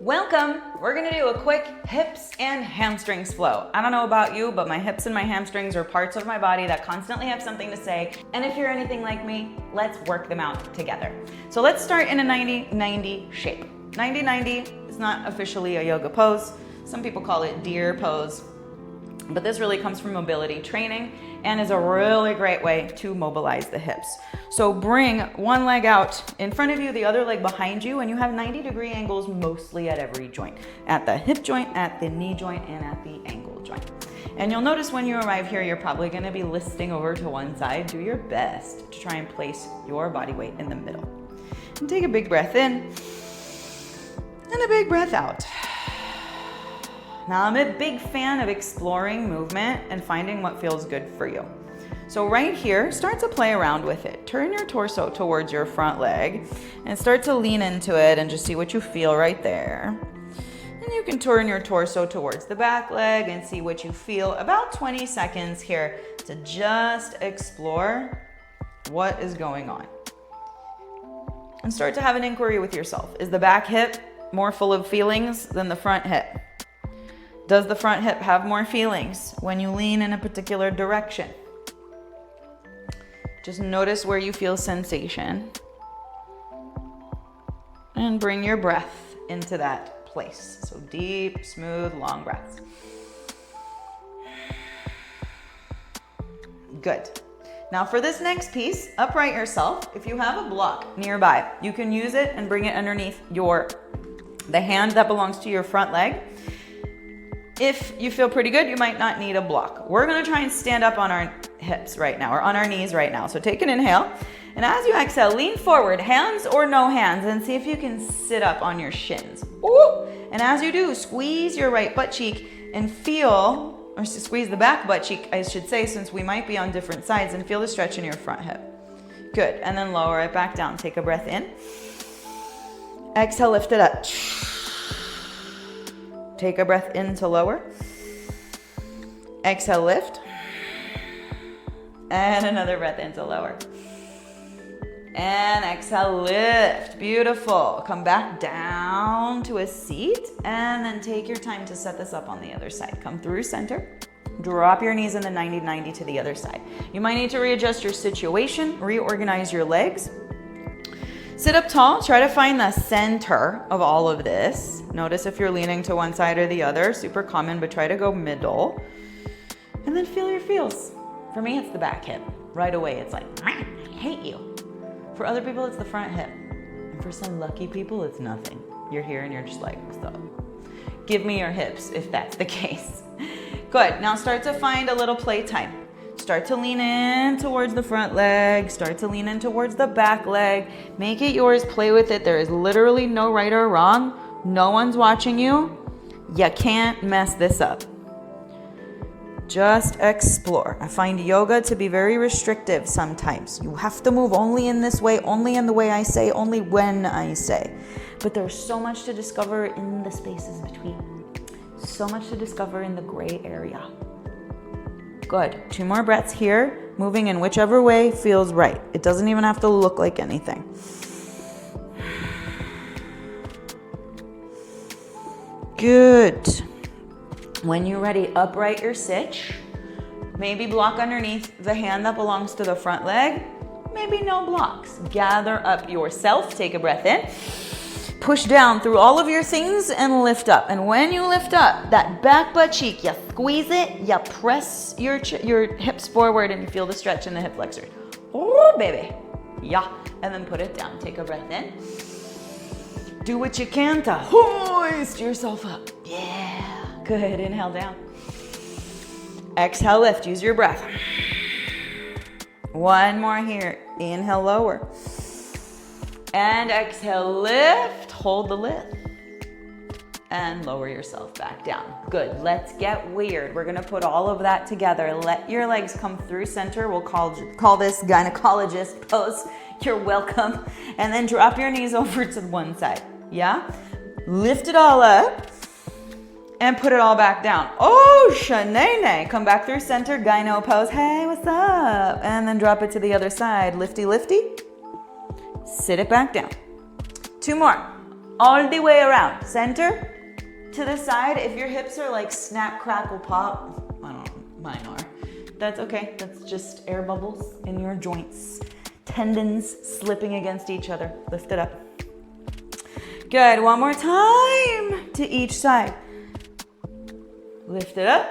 Welcome. We're gonna do a quick hips and hamstrings flow. I don't know about you, but my hips and my hamstrings are parts of my body that constantly have something to say. And if you're anything like me, let's work them out together. So let's start in a 90-90 shape. 90-90 is not officially a yoga pose. Some people call it deer pose, but this really comes from mobility training and is a really great way to mobilize the hips. So bring one leg out in front of you, the other leg behind you, and you have 90-degree angles mostly at every joint. At the hip joint, at the knee joint, and at the ankle joint. And you'll notice when you arrive here, you're probably gonna be listing over to one side. Do your best to try and place your body weight in the middle. And take a big breath in, and a big breath out. Now, I'm a big fan of exploring movement and finding what feels good for you. So right here, start to play around with it. Turn your torso towards your front leg and start to lean into it and just see what you feel right there. And you can turn your torso towards the back leg and see what you feel. About 20 seconds here to just explore what is going on. And start to have an inquiry with yourself. Is the back hip more full of feelings than the front hip? Does the front hip have more feelings when you lean in a particular direction? Just notice where you feel sensation. And bring your breath into that place. So deep, smooth, long breaths. Good. Now for this next piece, upright yourself. If you have a block nearby, you can use it and bring it underneath the hand that belongs to your front leg. If you feel pretty good, you might not need a block. We're gonna try and stand up on our hips right now, or on our knees right now. So take an inhale, and as you exhale, lean forward, hands or no hands, and see if you can sit up on your shins. Ooh. And as you do, squeeze your right butt cheek and feel, or squeeze the back butt cheek, I should say, since we might be on different sides, and feel the stretch in your front hip. Good, and then lower it back down. Take a breath in. Exhale, lift it up. Take a breath in to lower. Exhale, lift. And another breath in to lower. And exhale, lift. Beautiful. Come back down to a seat and then take your time to set this up on the other side. Come through center. Drop your knees in the 90-90 to the other side. You might need to readjust your situation, reorganize your legs. Sit up tall, try to find the center of all of this. Notice if you're leaning to one side or the other, super common, but try to go middle. And then feel your feels. For me, it's the back hip. Right away, it's like, I hate you. For other people, it's the front hip. And for some lucky people, it's nothing. You're here and you're just like, stop. Give me your hips if that's the case. Good, now start to find a little playtime. Start to lean in towards the front leg. Start to lean in towards the back leg. Make it yours. Play with it. There is literally no right or wrong. No one's watching you. You can't mess this up. Just explore. I find yoga to be very restrictive sometimes. You have to move only in this way, only in the way I say, only when I say. But there's so much to discover in the spaces between. So much to discover in the gray area. Good. 2 more breaths here, moving in whichever way feels right. It doesn't even have to look like anything. Good. When you're ready, upright your sitch. Maybe block underneath the hand that belongs to the front leg. Maybe no blocks. Gather up yourself. Take a breath in. Push down through all of your things and lift up. And when you lift up, that back butt cheek, you squeeze it, you press your hips forward and you feel the stretch in the hip flexors. Oh, baby. Yeah. And then put it down. Take a breath in. Do what you can to hoist yourself up. Yeah. Good. Inhale down. Exhale, lift. Use your breath. One more here. Inhale, lower. And exhale, lift. Hold the lift. And lower yourself back down. Good. Let's get weird. We're going to put all of that together. Let your legs come through center. We'll call this gynecologist pose. You're welcome. And then drop your knees over to one side. Yeah? Lift it all up. And put it all back down. Oh, shanane. Come back through center, gyno pose. Hey, what's up? And then drop it to the other side. Lifty, lifty. Sit it back down. 2 more. all the way around. Center to the side. If your hips are like snap, crackle, pop, I don't know, mine are. That's okay. That's just air bubbles in your joints. Tendons slipping against each other. Lift it up. Good. One more time to each side. Lift it up.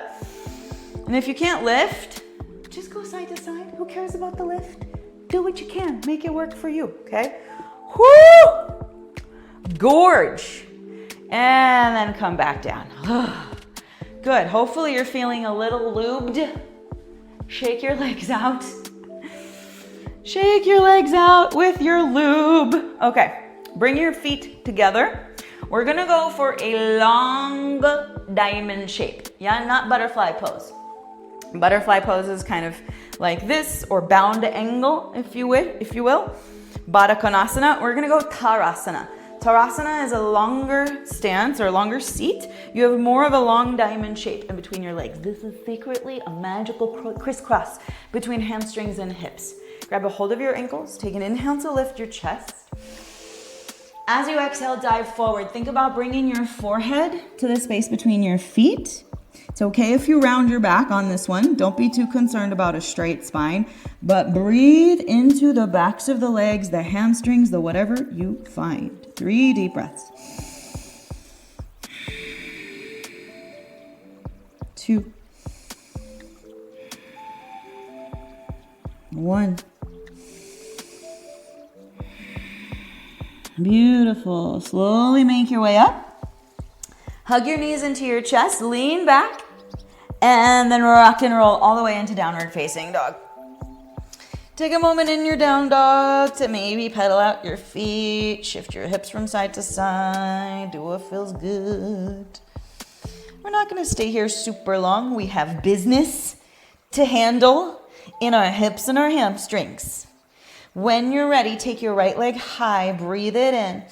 And if you can't lift, just go side to side. Who cares about the lift? Do what you can. Make it work for you, okay? Whoo! Gorge. And then come back down. Good. Hopefully you're feeling a little lubed. Shake your legs out. Shake your legs out with your lube. Okay, bring your feet together. We're gonna go for a long diamond shape. Yeah, not butterfly pose. Butterfly pose is kind of like this, or bound angle, if you will. Baddha Konasana. We're gonna go Tarasana. Tarasana is a longer stance or a longer seat. You have more of a long diamond shape in between your legs. This is secretly a magical crisscross between hamstrings and hips. Grab a hold of your ankles. Take an inhale to lift your chest. As you exhale, dive forward. Think about bringing your forehead to the space between your feet. It's okay if you round your back on this one. Don't be too concerned about a straight spine, but breathe into the backs of the legs, the hamstrings, the whatever you find. 3 deep breaths. 2. 1. Beautiful. Slowly make your way up. Hug your knees into your chest, lean back, and then rock and roll all the way into downward facing dog. Take a moment in your down dog to maybe pedal out your feet, shift your hips from side to side, do what feels good. We're not going to stay here super long. We have business to handle in our hips and our hamstrings. When you're ready, take your right leg high, breathe it in.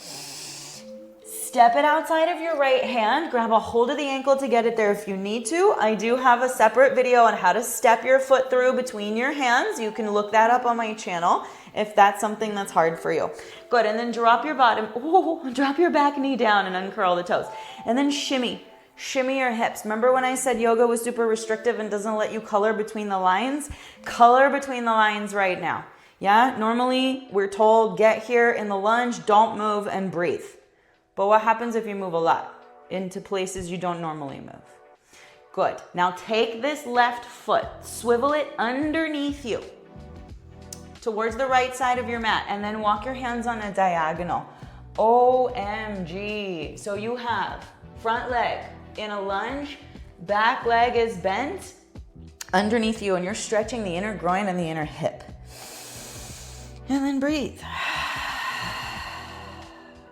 Step it outside of your right hand, grab a hold of the ankle to get it there if you need to. I do have a separate video on how to step your foot through between your hands. You can look that up on my channel if that's something that's hard for you. Good, and then drop your drop your back knee down and uncurl the toes. And then shimmy your hips. Remember when I said yoga was super restrictive and doesn't let you color between the lines? Color between the lines right now. Yeah, normally we're told get here in the lunge, don't move and breathe. But what happens if you move a lot into places you don't normally move? Good. Now take this left foot, swivel it underneath you towards the right side of your mat, and then walk your hands on a diagonal. OMG. So you have front leg in a lunge, back leg is bent underneath you, and you're stretching the inner groin and the inner hip. And then breathe.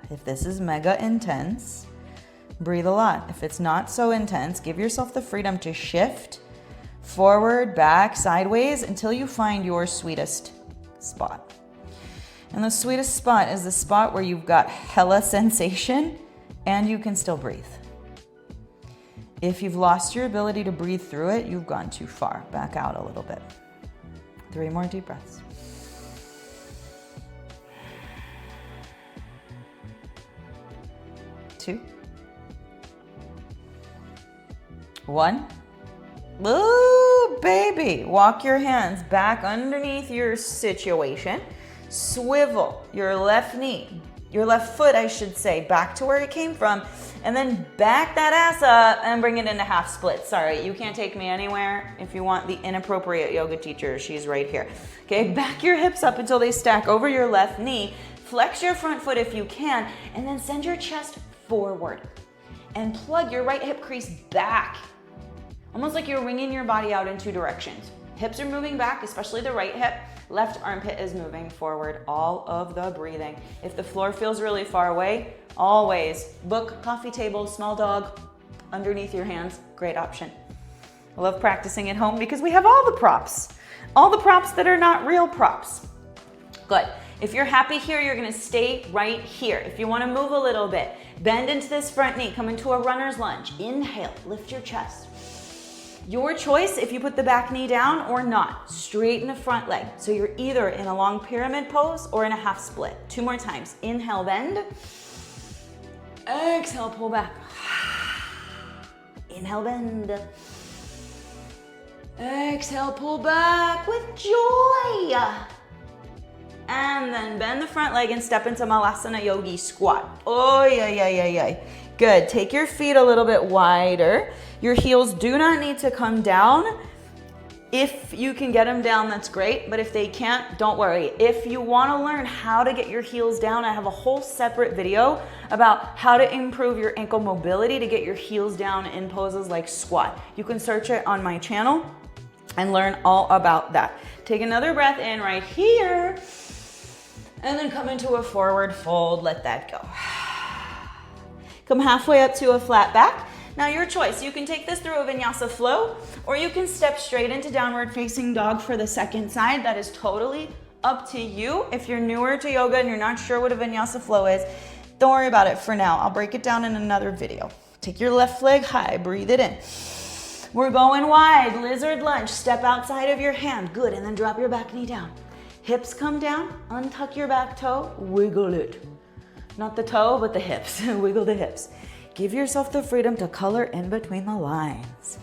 If this is mega intense, breathe a lot. If it's not so intense, give yourself the freedom to shift forward, back, sideways until you find your sweetest spot. And the sweetest spot is the spot where you've got hella sensation and you can still breathe. If you've lost your ability to breathe through it, you've gone too far. Back out a little bit. 3 more deep breaths. 2, 1. Ooh, baby. Walk your hands back underneath your situation. Swivel your left knee, your left foot, I should say, back to where it came from, and then back that ass up and bring it into half split. Sorry, you can't take me anywhere. If you want the inappropriate yoga teacher, she's right here. Okay, back your hips up until they stack over your left knee. Flex your front foot if you can, and then send your chest forward and plug your right hip crease back, almost like you're wringing your body out in 2 directions. Hips are moving back, especially the right hip. Left armpit is moving forward. All of the breathing. If the floor feels really far away, always book coffee table, small dog underneath your hands. Great option. I love practicing at home because we have all the props that are not real props. Good. If you're happy here, you're gonna stay right here. If you wanna move a little bit, bend into this front knee, come into a runner's lunge. Inhale, lift your chest. Your choice if you put the back knee down or not. Straighten the front leg. So you're either in a long pyramid pose or in a half split. 2 more times. Inhale, bend. Exhale, pull back. Inhale, bend. Exhale, pull back with joy. And then bend the front leg and step into Malasana Yoga Squat. Oh, yeah. Good. Take your feet a little bit wider. Your heels do not need to come down. If you can get them down, that's great. But if they can't, don't worry. If you want to learn how to get your heels down, I have a whole separate video about how to improve your ankle mobility to get your heels down in poses like squat. You can search it on my channel and learn all about that. Take another breath in right here. And then come into a forward fold. Let that go. Come halfway up to a flat back. Now your choice, you can take this through a Vinyasa flow, or you can step straight into downward facing dog for the second side. That is totally up to you. If you're newer to yoga and you're not sure what a Vinyasa flow is, don't worry about it for now. I'll break it down in another video. Take your left leg high, breathe it in. We're going wide, lizard lunge. Step outside of your hand, good, and then drop your back knee down. Hips come down, untuck your back toe, wiggle it. Not the toe, but the hips, wiggle the hips. Give yourself the freedom to color in between the lines.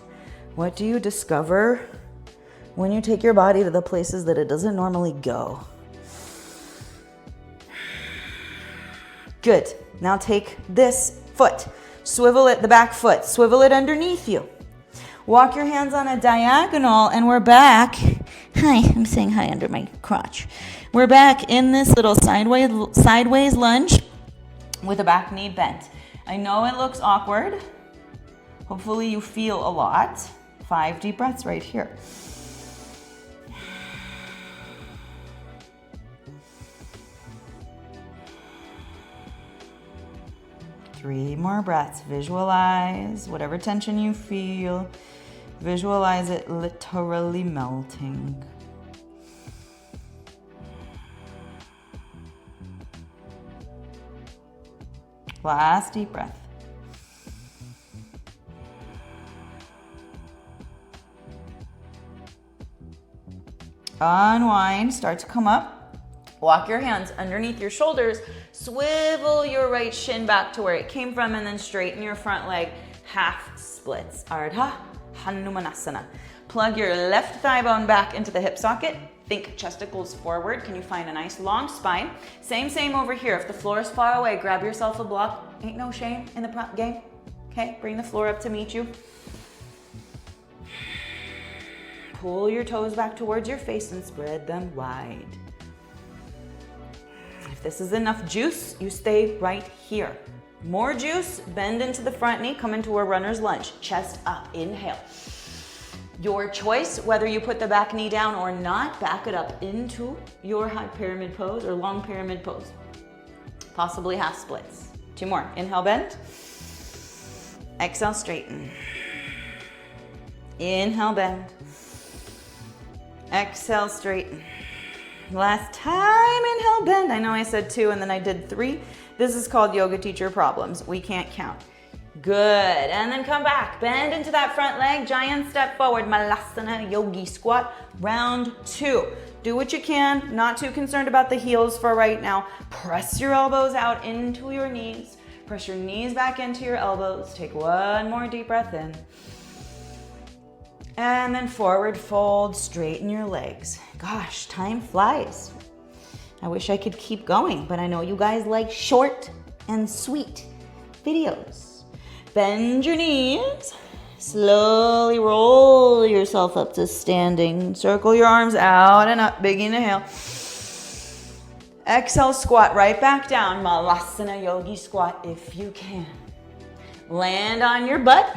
What do you discover when you take your body to the places that it doesn't normally go? Good. Now take this foot, swivel it, the back foot, swivel it underneath you. Walk your hands on a diagonal and we're back. Hi, I'm saying hi under my crotch. We're back in this little sideways lunge with a back knee bent. I know it looks awkward. Hopefully you feel a lot. 5 deep breaths right here. Three more breaths. Visualize whatever tension you feel. Visualize it literally melting. Last deep breath. Unwind, start to come up. Walk your hands underneath your shoulders. Swivel your right shin back to where it came from and then straighten your front leg, half splits. Ardha Hanumanasana. Plug your left thigh bone back into the hip socket. Think chesticles forward. Can you find a nice long spine? Same over here. If the floor is far away, grab yourself a block. Ain't no shame in the prop game. Okay, bring the floor up to meet you. Pull your toes back towards your face and spread them wide. If this is enough juice, you stay right here. More juice, bend into the front knee, come into a runner's lunge. Chest up, inhale. Your choice, whether you put the back knee down or not, back it up into your high pyramid pose or long pyramid pose. Possibly half splits. 2 more. Inhale, bend. Exhale, straighten. Inhale, bend. Exhale, straighten. Last time, inhale, bend. I know I said 2 and then I did 3. This is called yoga teacher problems. We can't count. Good, and then come back. Bend into that front leg, giant step forward, Malasana Yoga Squat, round 2. Do what you can, not too concerned about the heels for right now. Press your elbows out into your knees. Press your knees back into your elbows. Take 1 more deep breath in. And then forward fold, straighten your legs. Gosh, time flies. I wish I could keep going, but I know you guys like short and sweet videos. Bend your knees. Slowly roll yourself up to standing. Circle your arms out and up. Big inhale. Exhale, squat right back down. Malasana Yoga Squat if you can. Land on your butt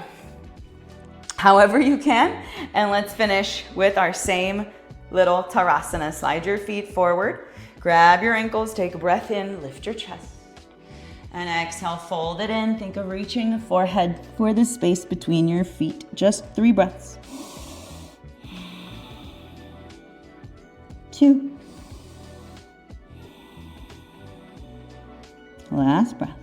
however you can. And let's finish with our same little Tarasana. Slide your feet forward. Grab your ankles. Take a breath in. Lift your chest. And exhale, fold it in. Think of reaching the forehead for the space between your feet. Just 3 breaths. 2. Last breath.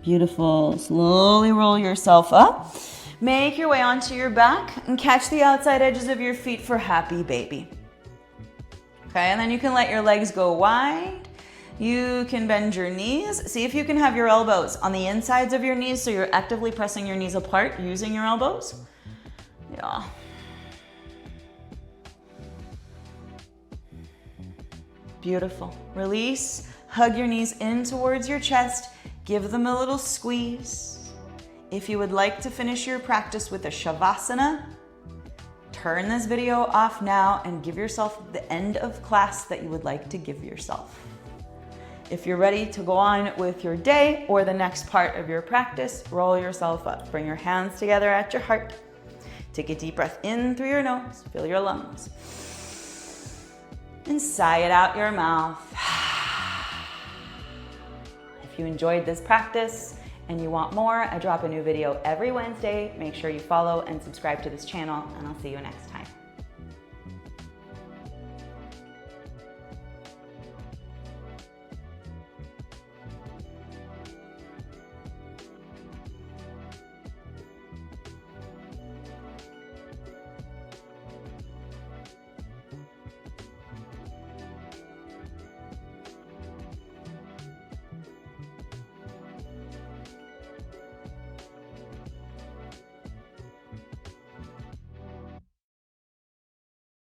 Beautiful. Slowly roll yourself up. Make your way onto your back and catch the outside edges of your feet for happy baby. Okay, and then you can let your legs go wide. You can bend your knees. See if you can have your elbows on the insides of your knees so you're actively pressing your knees apart using your elbows. Yeah. Beautiful. Release. Hug your knees in towards your chest. Give them a little squeeze. If you would like to finish your practice with a shavasana, turn this video off now and give yourself the end of class that you would like to give yourself. If you're ready to go on with your day or the next part of your practice, roll yourself up. Bring your hands together at your heart. Take a deep breath in through your nose. Fill your lungs. And sigh it out your mouth. If you enjoyed this practice and you want more, I drop a new video every Wednesday. Make sure you follow and subscribe to this channel, and I'll see you next time.